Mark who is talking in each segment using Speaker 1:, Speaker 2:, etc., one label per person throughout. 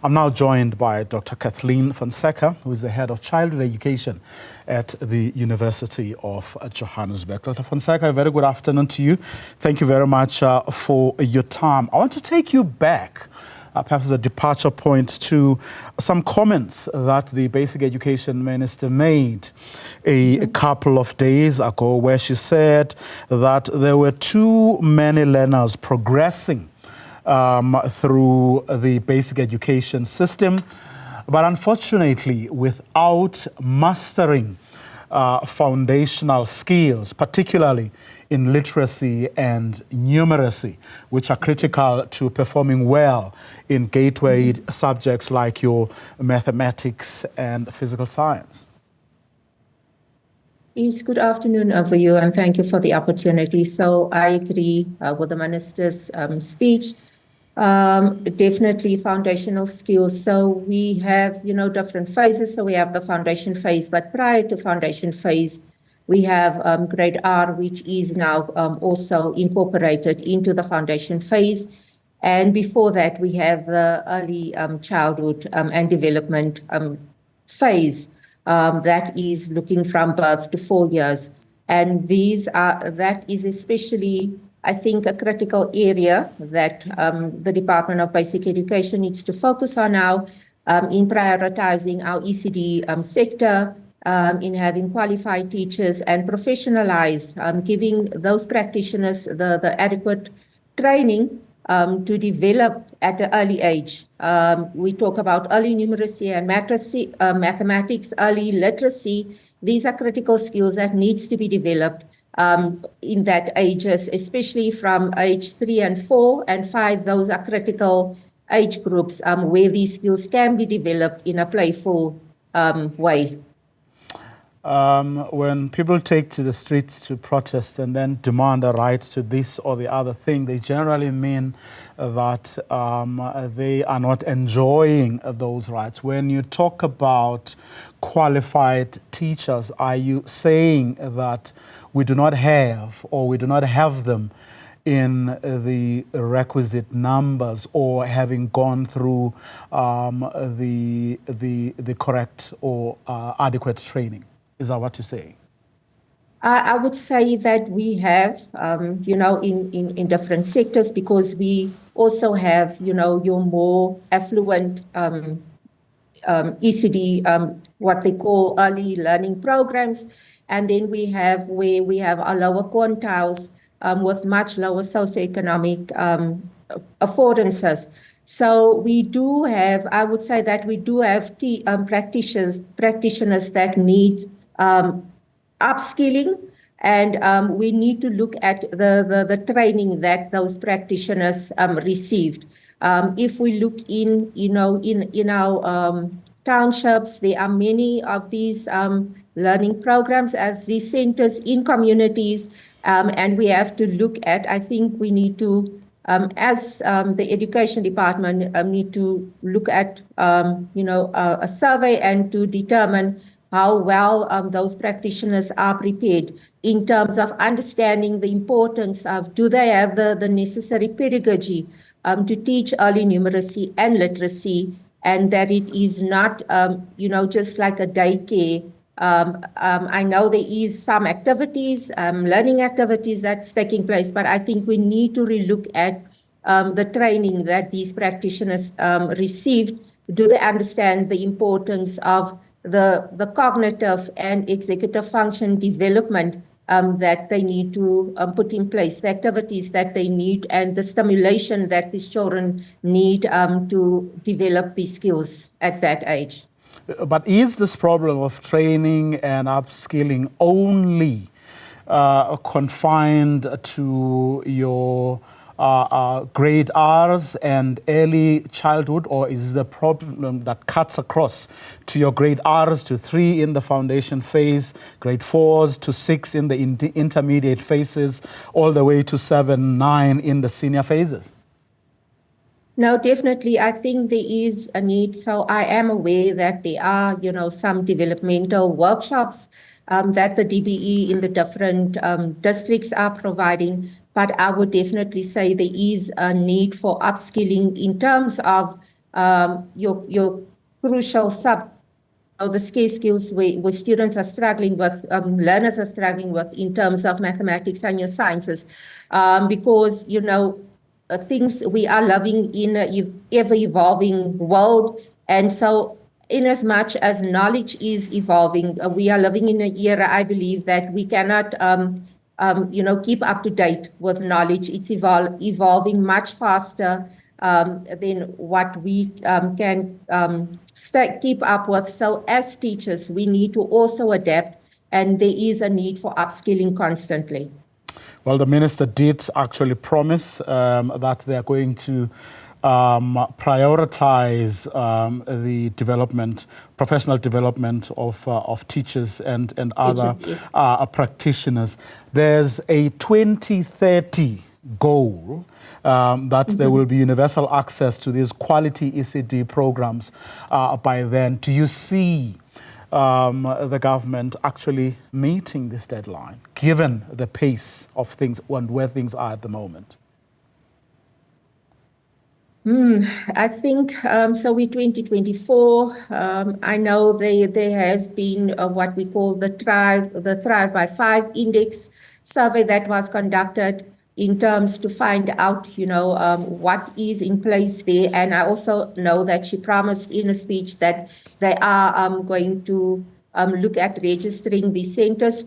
Speaker 1: I'm now joined by Dr. Kathleen Fonseca, who is the head of childhood education at the University of Johannesburg. Dr. Fonseca, a very good afternoon to you. Thank you very much for your time. I want to take you back, perhaps as a departure point, to some comments that the Basic Education Minister made a couple of days ago, where she said that there were too many learners progressing through the basic education system, but unfortunately without mastering foundational skills, particularly in literacy and numeracy, which are critical to performing well in gateway subjects like your mathematics and physical science.
Speaker 2: Yes, good afternoon, Vuyo, and thank you for the opportunity. So I agree with the Minister's speech. Definitely foundational skills. So we have, different phases. So we have the foundation phase, but prior to foundation phase, we have grade R, which is now also incorporated into the foundation phase. And before that, we have the early childhood and development phase that is looking from birth to 4 years. And that is especially, I think, a critical area that the Department of Basic Education needs to focus on now in prioritizing our ECD sector, in having qualified teachers and professionalize, giving those practitioners the adequate training to develop at an early age. We talk about early numeracy and mathematics, early literacy. These are critical skills that needs to be developed in that ages, especially from age 3 and 4 and 5. Those are critical age groups where these skills can be developed in a playful way.
Speaker 1: When people take to the streets to protest and then demand a right to this or the other thing, they generally mean that they are not enjoying those rights. When you talk about qualified teachers, are you saying that we do not have, or we do not have them in the requisite numbers, or having gone through the correct or adequate training? Is that what you say?
Speaker 2: I would say that we have, in different sectors, because we also have, your more affluent ECD, what they call early learning programs. And then we have where we have our lower quantiles with much lower socioeconomic affordances. So we do have, I would say that we do have practitioners that need upskilling, and we need to look at the training that those practitioners received. If we look in our townships, there are many of these learning programs as these centers in communities, and we have to look at, I think we need to, as the education department, need to look at, a survey and to determine how well those practitioners are prepared in terms of understanding the importance of, do they have the necessary pedagogy to teach early numeracy and literacy, and that it is not, just like a daycare. I know there is some activities, learning activities that's taking place, but I think we need to relook at the training that these practitioners received. Do they understand the importance of the cognitive and executive function development that they need to put in place, the activities that they need, and the stimulation that these children need to develop these skills at that age.
Speaker 1: But is this problem of training and upskilling only confined to your grade R's and early childhood, or is the problem that cuts across to your grade R's to 3 in the foundation phase, grade 4s to 6 in the intermediate phases, all the way to 7, 9 in the senior phases?
Speaker 2: No, definitely. I think there is a need. So I am aware that there are, some developmental workshops that the DBE in the different districts are providing. But I would definitely say there is a need for upskilling in terms of your crucial the scarce skills where students are struggling with, learners are struggling with in terms of mathematics and your sciences, because, things we are living in an ever-evolving world. And so in as much as knowledge is evolving, we are living in an era, I believe, that we cannot, keep up to date with knowledge. It's evolving much faster than what we can keep up with. So as teachers, we need to also adapt, and there is a need for upskilling constantly.
Speaker 1: Well, the minister did actually promise that they are going to prioritize the professional development of teachers and other practitioners. There's a 2030 goal that there will be universal access to these quality ECD programs by then. Do you see the government actually meeting this deadline, given the pace of things and where things are at the moment?
Speaker 2: I think, so with 2024, I know there has been what we call the Thrive by 5 index survey that was conducted in terms to find out, what is in place there. And I also know that she promised in a speech that they are going to look at registering the centers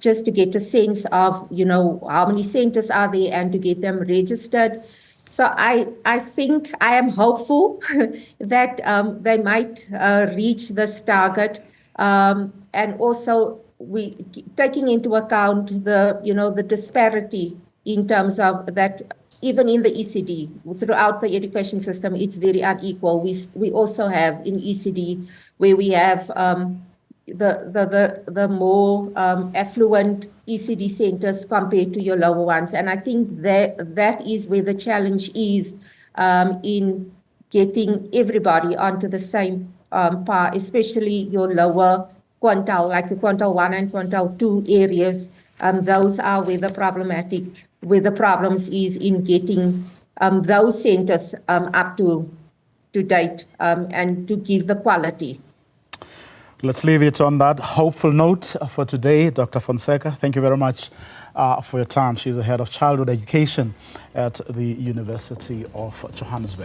Speaker 2: just to get a sense of, how many centers are there and to get them registered. So I think I am hopeful that they might reach this target, and also we taking into account the disparity in terms of that. Even in the ECD, throughout the education system, it's very unequal. We also have in ECD where we have the more affluent ECD centers compared to your lower ones. And I think that is where the challenge is in getting everybody onto the same par, especially your lower quintile, like the quintile 1 and quintile 2 areas. Those are where the problems is in getting those centers up to date and to give the quality.
Speaker 1: Let's leave it on that hopeful note for today. Dr. Fonseca, thank you very much for your time. She's the head of childhood education at the University of Johannesburg.